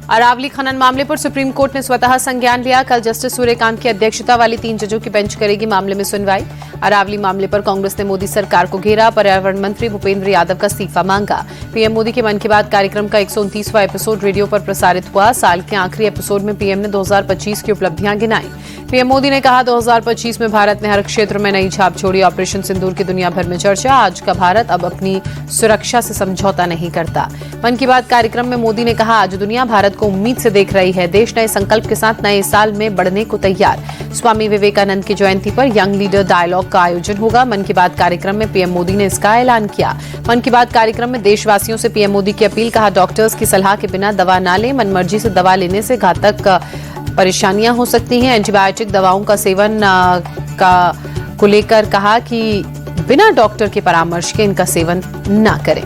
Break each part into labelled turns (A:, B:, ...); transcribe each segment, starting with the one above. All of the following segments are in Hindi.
A: अरावली खनन मामले पर सुप्रीम कोर्ट ने स्वतः संज्ञान लिया। कल जस्टिस सूर्यकांत की अध्यक्षता वाली 3 जजों की बेंच करेगी मामले में सुनवाई। अरावली मामले पर कांग्रेस ने मोदी सरकार को घेरा। पर्यावरण मंत्री भूपेंद्र यादव का इस्तीफा मांगा। पीएम मोदी के मन की बात कार्यक्रम का 129वां एपिसोड रेडियो पर प्रसारित हुआ। साल के आखिरी एपिसोड में पीएम ने 2025 की उपलब्धियां गिनाई। पीएम मोदी ने कहा 2025 में भारत ने हर क्षेत्र में नई छाप छोड़ी। ऑपरेशन सिंदूर की दुनिया भर में चर्चा। आज का भारत अब अपनी सुरक्षा से समझौता नहीं करता। मन की बात कार्यक्रम में मोदी ने कहा आज दुनिया भारत को उम्मीद से देख रही है। देश नए संकल्प के साथ नए साल में बढ़ने को तैयार। स्वामी विवेकानंद की जयंती पर यंग लीडर डायलॉग का आयोजन होगा। मन की बात कार्यक्रम में पीएम मोदी ने इसका ऐलान किया। मन की बात कार्यक्रम में देशवासियों से पीएम मोदी की अपील। कहा डॉक्टर्स की सलाह के बिना दवा न लें। मनमर्जी से दवा लेने से घातक परेशानियां हो सकती हैं। एंटीबायोटिक दवाओं का सेवन को लेकर कहा कि बिना डॉक्टर के परामर्श के इनका सेवन न करें।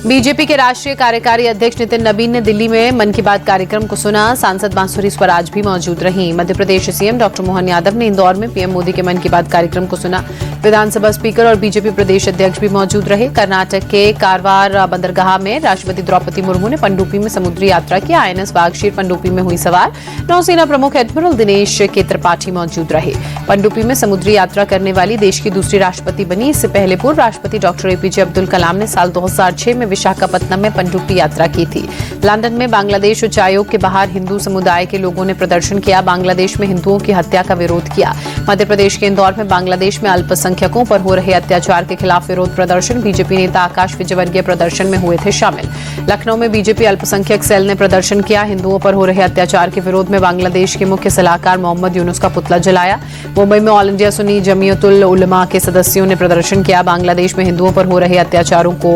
A: बीजेपी के राष्ट्रीय कार्यकारी अध्यक्ष नितिन नबीन ने दिल्ली में मन की बात कार्यक्रम को सुना। सांसद बांसुरी स्वराज भी मौजूद रहीं। मध्य प्रदेश सीएम डॉक्टर मोहन यादव ने इंदौर में पीएम मोदी के मन की बात कार्यक्रम को सुना। विधानसभा स्पीकर और बीजेपी प्रदेश अध्यक्ष भी मौजूद रहे। कर्नाटक के कारवार बंदरगाह में राष्ट्रपति द्रौपदी मुर्मू ने पनडुब्बी में समुद्री यात्रा की। आईएनएस वागशीर पनडुब्बी में हुई सवार। नौसेना प्रमुख एडमिरल दिनेश के त्रिपाठी मौजूद रहे। पनडुब्बी में समुद्री यात्रा करने वाली देश की दूसरी राष्ट्रपति बनी। इससे पहले पूर्व राष्ट्रपति डॉक्टर एपीजे अब्दुल कलाम ने साल 2006 में विशाखापत्तनम में पनडुब्बी यात्रा की थी। लंदन में बांग्लादेश उच्चायोग के बाहर हिंदू समुदाय के लोगों ने प्रदर्शन किया। बांग्लादेश में हिंदुओं की हत्या का विरोध किया। मध्य प्रदेश के इंदौर में बांग्लादेश में अल्पसंख्यकों पर हो रहे अत्याचार के खिलाफ विरोध प्रदर्शन। बीजेपी नेता आकाश विजयवर्गीय प्रदर्शन में हुए थे शामिल। लखनऊ में बीजेपी अल्पसंख्यक सेल ने प्रदर्शन किया। हिंदुओं पर हो रहे अत्याचार के विरोध में बांग्लादेश के मुख्य सलाहकार मोहम्मद यूनुस का पुतला जलाया। मुंबई में ऑल इंडिया सुन्नी जमीयतुल उलमा के सदस्यों ने प्रदर्शन किया। बांग्लादेश में हिंदुओं पर हो रहे अत्याचारों को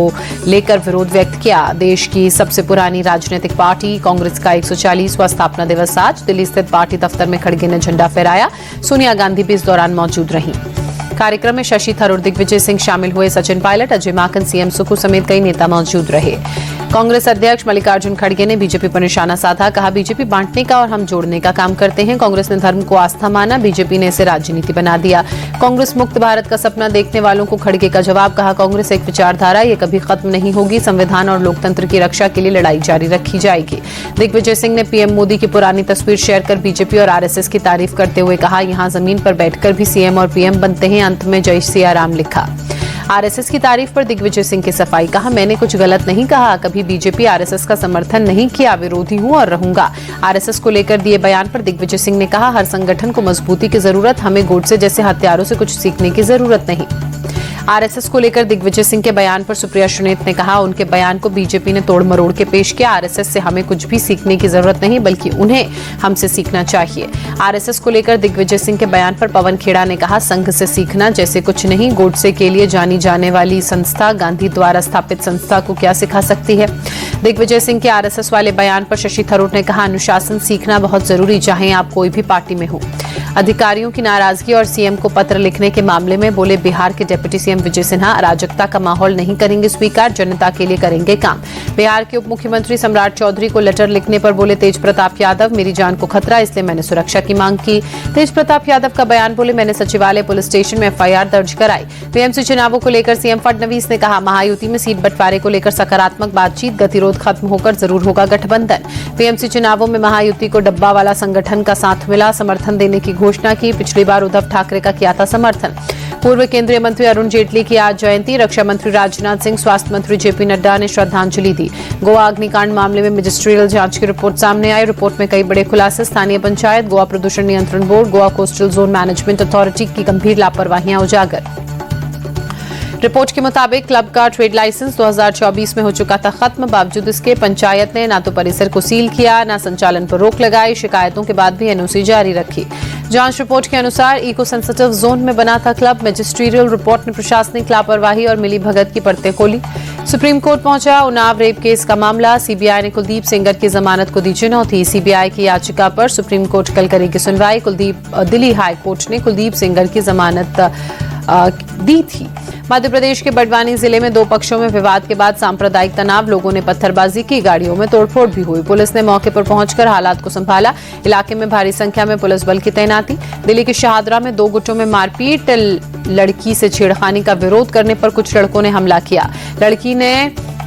A: लेकर विरोध व्यक्त किया। देश की सबसे पुरानी राजनीतिक पार्टी कांग्रेस का 140वां स्थापना दिवस आज। दिल्ली स्थित पार्टी दफ्तर में खड़गे ने झंडा फहराया। सोनिया गांधी भी इस दौरान मौजूद रहीं। कार्यक्रम में शशि थरूर, दिग्विजय सिंह शामिल हुए। सचिन पायलट, अजय माकन, सीएम सुक्खू समेत कई नेता मौजूद रहे। कांग्रेस अध्यक्ष मल्लिकार्जुन खड़गे ने बीजेपी पर निशाना साधा। कहा बीजेपी बांटने का और हम जोड़ने का काम करते हैं। कांग्रेस ने धर्म को आस्था माना। बीजेपी ने इसे राजनीति बना दिया। कांग्रेस मुक्त भारत का सपना देखने वालों को खड़गे का जवाब। कहा कांग्रेस एक विचारधारा, ये कभी खत्म नहीं होगी। संविधान और लोकतंत्र की रक्षा के लिए लड़ाई जारी रखी जाएगी। दिग्विजय सिंह ने पीएम मोदी की पुरानी तस्वीर शेयर कर बीजेपी और आरएसएस की तारीफ करते हुए कहा यहां जमीन पर बैठकर भी सीएम और पीएम बनते हैं। अंत में जय सिया राम लिखा। आरएसएस की तारीफ पर दिग्विजय सिंह की सफाई। कहा मैंने कुछ गलत नहीं कहा। कभी बीजेपी आरएसएस का समर्थन नहीं किया। विरोधी हूं और रहूंगा। आरएसएस को लेकर दिए बयान पर दिग्विजय सिंह ने कहा हर संगठन को मजबूती की जरूरत। हमें गोडसे जैसे हत्यारों से कुछ सीखने की जरूरत नहीं। आरएसएस को लेकर दिग्विजय सिंह के बयान पर सुप्रिया सुनेत ने कहा उनके बयान को बीजेपी ने तोड़ मरोड़ के पेश किया। आरएसएस से हमें कुछ भी सीखने की जरूरत नहीं बल्कि उन्हें हमसे सीखना चाहिए। आरएसएस को लेकर दिग्विजय सिंह के बयान पर पवन खेड़ा ने कहा संघ से सीखना जैसे कुछ नहीं। गोडसे के लिए जानी जाने वाली संस्था गांधी द्वारा स्थापित संस्था को क्या सिखा सकती है। दिग्विजय सिंह के आरएसएस वाले बयान पर शशि थरूर ने कहा अनुशासन सीखना बहुत जरूरी, चाहे आप कोई भी पार्टी में हो। अधिकारियों की नाराजगी और सीएम को पत्र लिखने के मामले में बोले बिहार के डिप्टी सीएम विजय सिन्हा अराजकता का माहौल नहीं करेंगे स्वीकार, जनता के लिए करेंगे काम। बिहार के उप मुख्यमंत्री सम्राट चौधरी को लेटर लिखने पर बोले तेज प्रताप यादव मेरी जान को खतरा इसलिए मैंने सुरक्षा की मांग की। तेज प्रताप यादव का बयान बोले मैंने सचिवालय पुलिस स्टेशन में एफआईआर दर्ज कराई। टीएमसी चुनावों को लेकर सीएम फडणवीस ने कहा महायुति में सीट बंटवारे को लेकर सकारात्मक बातचीत, गतिरोध खत्म होकर जरूर होगा गठबंधन। टीएमसी चुनावों में महायुति को डब्बा वाला संगठन का साथ मिला, समर्थन देने की घोषणा की। पिछली बार उद्धव ठाकरे का किया था समर्थन। पूर्व केंद्रीय मंत्री अरुण जेटली की आज जयंती। रक्षा मंत्री राजनाथ सिंह, स्वास्थ्य मंत्री जेपी नड्डा ने श्रद्धांजलि दी। गोवा अग्निकांड मामले में मजिस्ट्रियल जांच की रिपोर्ट सामने आई। रिपोर्ट में कई बड़े खुलासे। स्थानीय पंचायत, गोवा प्रदूषण नियंत्रण board, Goa coastal zone management authority की गंभीर लापरवाहियां उजागर। रिपोर्ट के मुताबिक क्लब का ट्रेड लाइसेंस 2024 में हो चुका था खत्म। बावजूद इसके पंचायत ने ना तो परिसर को सील किया ना संचालन पर रोक लगाई। शिकायतों के बाद भी एनओसी जारी रखी। जांच रिपोर्ट के अनुसार इको सेंसिटिव जोन में बना था क्लब। मजिस्ट्रियल रिपोर्ट ने प्रशासनिक लापरवाही और मिली भगत की परतें खोली। सुप्रीम कोर्ट पहुंचा उन्नाव रेप केस का मामला। सीबीआई ने कुलदीप सेंगर की जमानत को दी चुनौती। सीबीआई की याचिका पर सुप्रीम कोर्ट कल करेगी सुनवाई। दिल्ली हाई कोर्ट ने कुलदीप सेंगर की जमानत दी थी। मध्य प्रदेश के बड़वानी जिले में दो पक्षों में विवाद के बाद सांप्रदायिक तनाव, लोगों ने पत्थरबाजी की, गाड़ियों में तोड़फोड़ भी हुई। पुलिस ने मौके पर पहुंचकर हालात को संभाला। इलाके में भारी संख्या में पुलिस बल की तैनाती। दिल्ली के शाहदरा में दो गुटों में मारपीट। लड़की से छेड़खानी का विरोध करने पर कुछ लड़कों ने हमला किया। लड़की ने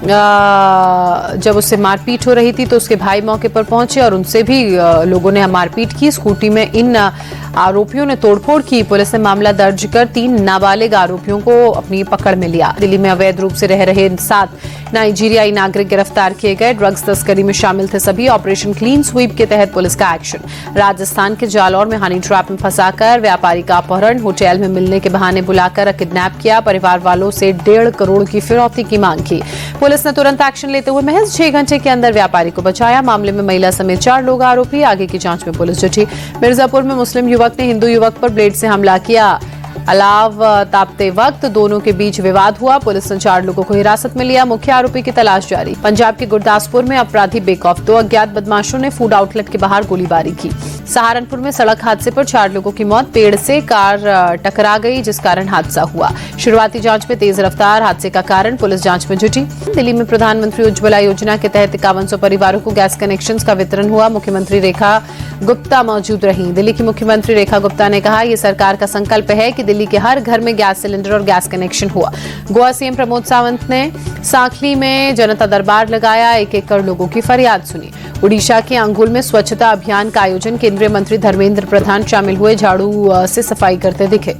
A: जब उससे मारपीट हो रही थी तो उसके भाई मौके पर पहुंचे और उनसे भी लोगों ने मारपीट की। स्कूटी में इन आरोपियों ने तोड़फोड़ की। पुलिस ने मामला दर्ज कर 3 नाबालिग आरोपियों को अपनी पकड़ में लिया। दिल्ली में अवैध रूप से रह रहे 7 नाइजीरियाई नागरिक गिरफ्तार किए गए। ड्रग्स तस्करी में शामिल थे सभी। ऑपरेशन क्लीन स्वीप के तहत पुलिस का एक्शन। राजस्थान के जालौर में हनी ट्रैप में फंसाकर व्यापारी का अपहरण, होटल में मिलने के बहाने बुलाकर किडनैप किया। परिवार वालों से 1.5 करोड़ की फिरौती की मांग की। पुलिस ने तुरंत एक्शन लेते हुए महज 6 घंटे के अंदर व्यापारी को बचाया। मामले में महिला समेत 4 लोग आरोपी। आगे की जांच में पुलिस जुटी। मिर्जापुर में मुस्लिम युवक ने हिंदू युवक पर ब्लेड से हमला किया। अलाव तापते वक्त दोनों के बीच विवाद हुआ। पुलिस ने 4 लोगों को हिरासत में लिया। मुख्य आरोपी की तलाश जारी। पंजाब के गुरदासपुर में अपराधी बेखौफ 2 अज्ञात बदमाशों ने फूड आउटलेट के बाहर गोलीबारी की। सहारनपुर में सड़क हादसे पर 4 लोगों की मौत। पेड़ से कार टकरा गई जिस कारण हादसा हुआ। शुरुआती जांच में तेज रफ्तार हादसे का कारण, पुलिस जांच में जुटी। दिल्ली में प्रधानमंत्री उज्ज्वला योजना के तहत 5100 परिवारों को गैस कनेक्शन का वितरण हुआ। मुख्यमंत्री रेखा गुप्ता मौजूद रही। दिल्ली की मुख्यमंत्री रेखा गुप्ता ने कहा, ये सरकार का संकल्प है कि दिल्ली के हर घर में गैस सिलेंडर और गैस कनेक्शन हुआ। गोवा सीएम प्रमोद सावंत ने सांखली में जनता दरबार लगाया। 1 एकड़ लोगों की फरियाद सुनी। उड़ीसा के अंगुल में स्वच्छता अभियान का आयोजन, केंद्रीय मंत्री धर्मेंद्र प्रधान शामिल हुए। झाड़ू से सफाई करते दिखे।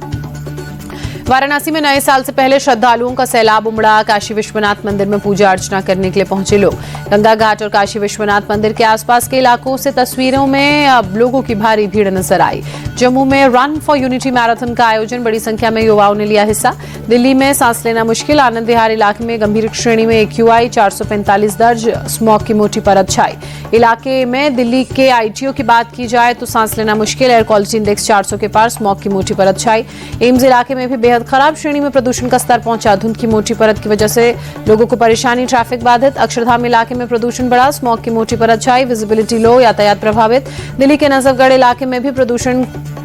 A: वाराणसी में नए साल से पहले श्रद्धालुओं का सैलाब उमड़ा। काशी विश्वनाथ मंदिर में पूजा अर्चना करने के लिए पहुंचे लोग। गंगा घाट और काशी विश्वनाथ मंदिर के आसपास के इलाकों से तस्वीरों में अब लोगों की भारी भीड़ नजर आई। जम्मू में रन फॉर यूनिटी मैराथन का आयोजन, बड़ी संख्या में युवाओं ने लिया हिस्सा। दिल्ली में सांस लेना मुश्किल, आनंद विहार इलाके में गंभीर श्रेणी में AQI 445 दर्ज, स्मॉग की मोटी परत छाई। इलाके में दिल्ली के ITO की बात की जाए तो सांस लेना मुश्किल, एयर क्वालिटी इंडेक्स 400 के पार, स्मॉग की मोटी परत छाई। एम्स इलाके में भी बेहद खराब श्रेणी में प्रदूषण का स्तर पहुंचा। धुंध की मोटी परत की वजह से लोगों को परेशानी, ट्रैफिक बाधित। अक्षरधाम इलाके में प्रदूषण बढ़ा, स्मॉग की मोटी परत छाई, विजिबिलिटी लो, यातायात प्रभावित। दिल्ली के नजफगढ़ इलाके में भी प्रदूषण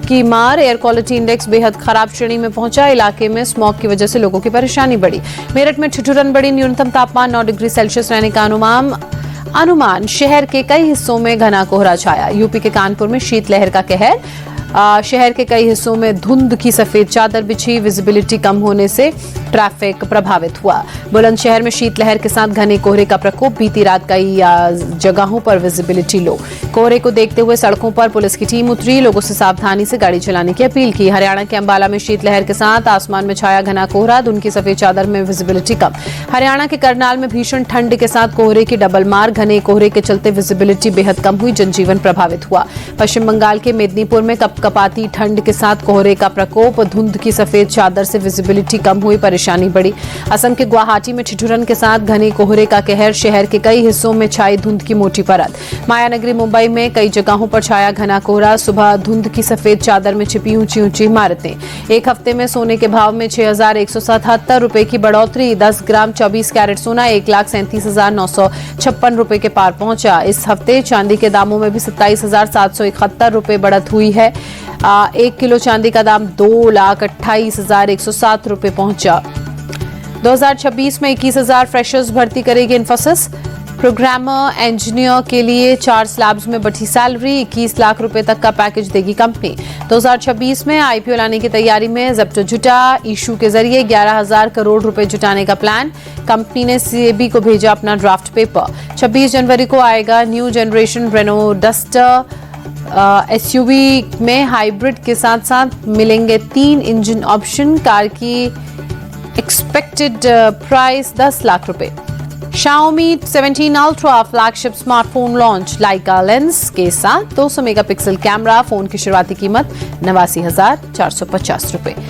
A: की मार, एयर क्वालिटी इंडेक्स बेहद खराब श्रेणी में पहुंचा। इलाके में स्मॉग की वजह से लोगों की परेशानी बढ़ी। मेरठ में ठिठुरन बढ़ी, न्यूनतम तापमान 9 डिग्री सेल्सियस रहने का अनुमान। शहर के कई हिस्सों में घना कोहरा छाया। यूपी के कानपुर में शीतलहर का कहर। शहर के कई हिस्सों में धुंध की सफेद चादर बिछी। विजिबिलिटी कम होने से ट्रैफिक प्रभावित हुआ। बुलंदशहर में शीतलहर के साथ घने कोहरे का प्रकोप। बीती रात कई जगहों पर विजिबिलिटी लो। कोहरे को देखते हुए सड़कों पर पुलिस की टीम उतरी। लोगों से सावधानी से गाड़ी चलाने की अपील की। हरियाणा के अंबाला में शीतलहर के साथ आसमान में छाया घना कोहरा। धुंध की सफेद चादर में विजिबिलिटी कम। हरियाणा के करनाल में भीषण ठंड के साथ कोहरे की डबल मार। घने कोहरे के चलते विजिबिलिटी बेहद कम हुई, जनजीवन प्रभावित हुआ। पश्चिम बंगाल के मेदिनीपुर में कपकपाती ठंड के साथ कोहरे का प्रकोप। धुंध की सफेद चादर से विजिबिलिटी कम हुई, परेशानी बढ़ी। असम के गुवाहाटी में ठिठुरन के साथ घने कोहरे का कहर। शहर के कई हिस्सों में छाई धुंध की मोटी परत। मायानगरी मुंबई में कई जगहों पर छाया घना कोहरा। सुबह धुंध की सफेद चादर में छिपी ऊंची ऊंची इमारतें। एक हफ्ते में सोने के भाव में 6,177 रुपए की बढ़ोतरी। 10 ग्राम 24 कैरेट सोना 1,37,956 रुपए के पार पहुंचा। इस हफ्ते चांदी के दामों में भी 27,771 रुपए बढ़त हुई है। 1 किलो चांदी का दाम 2,28,107 रुपए पहुंचा। 2026 में 21,000 फ्रेशर्स भर्ती करेगी इन्फोसिस। प्रोग्रामर इंजीनियर के लिए 4 स्लैब्स में बढ़ी सैलरी। 21 लाख रुपए तक का पैकेज देगी कंपनी। 2026 में IPO लाने की तैयारी में जेप्टो जुटा। इशू के जरिए 11,000 करोड़ रुपए जुटाने का प्लान। कंपनी ने CAB को भेजा अपना ड्राफ्ट पेपर। 26 जनवरी को आएगा new generation Renault Duster. SUV में हाइब्रिड के साथ साथ मिलेंगे 3 इंजन ऑप्शन। कार की एक्सपेक्टेड प्राइस 10 लाख रुपए। Xiaomi 17 Ultra flagship smartphone launch. Leica lens के साथ 200 मेगापिक्सल कैमरा। फोन की शुरुआती कीमत 89,450 रुपए।